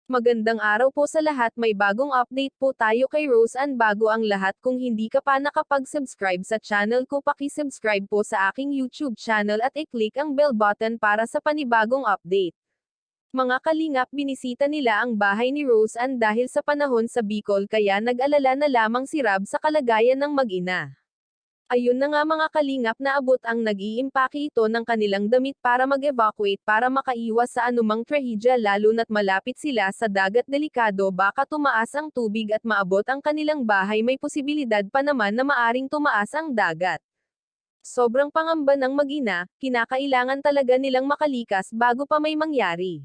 Magandang araw po sa lahat, may bagong update po tayo kay Rose Ann. Bago ang lahat, kung hindi ka pa nakapag-subscribe sa channel ko, paki-subscribe po sa aking YouTube channel at i-click ang bell button para sa panibagong update. Mga kalingap, binisita nila ang bahay ni Rose Ann dahil sa panahon sa Bicol, kaya nag-alala na lamang si Rab sa kalagayan ng mag-ina. Ayun na nga mga kalingap, naabot ang nag-iimpake ito ng kanilang damit para mag-evacuate para makaiwas sa anumang trahedya, lalo na't malapit sila sa dagat, delikado baka tumaas ang tubig at maabot ang kanilang bahay, may posibilidad pa naman na maaring tumaas ang dagat. Sobrang pangamba ng mag-ina, kinakailangan talaga nilang makalikas bago pa may mangyari.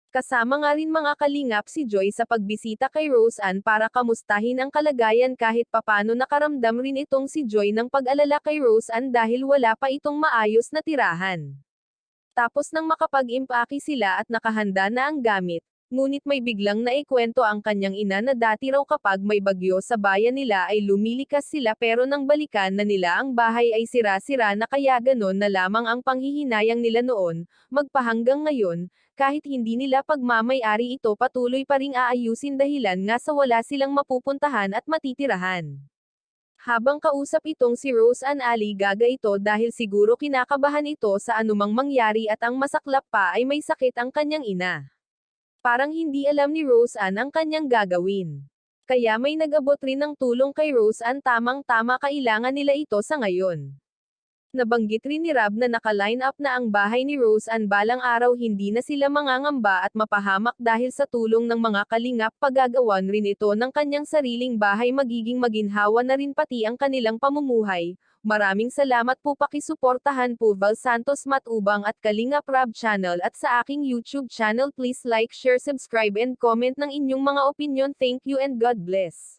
Kasama nga rin mga kalingap si Joy sa pagbisita kay Rose Ann para kamustahin ang kalagayan, kahit papano nakaramdam rin itong si Joy ng pag-alala kay Rose Ann dahil wala pa itong maayos na tirahan. Tapos nang makapag-impake sila at nakahanda na ang gamit, ngunit may biglang naikwento ang kanyang ina na dati raw kapag may bagyo sa bayan nila ay lumilikas sila, pero nang balikan na nila ang bahay ay sira-sira na, kaya ganon na lamang ang panghihinayang nila noon, magpahanggang ngayon, kahit hindi nila pagmamay-ari ito, patuloy pa ring aayusin dahilan nga sa wala silang mapupuntahan at matitirahan. Habang kausap itong si Rose Ann, gaga ito dahil siguro kinakabahan ito sa anumang mangyari, at ang masaklap pa ay may sakit ang kanyang ina. Parang hindi alam ni Rose Ann ang kanyang gagawin. Kaya may nag-abot rin ng tulong kay Rose Ann, tamang-tama kailangan nila ito sa ngayon. Nabanggit rin ni Rab na naka-line up na ang bahay ni Rose Ann, balang araw hindi na sila mangangamba at mapahamak dahil sa tulong ng mga kalingap, pagagawan rin ito ng kanyang sariling bahay, magiging maginhawa na rin pati ang kanilang pamumuhay. Maraming salamat po, pakisuportahan po Val Santos Matubang at Kalingap Rab channel at sa aking YouTube channel. Please like, share, subscribe and comment ng inyong mga opinion. Thank you and God bless.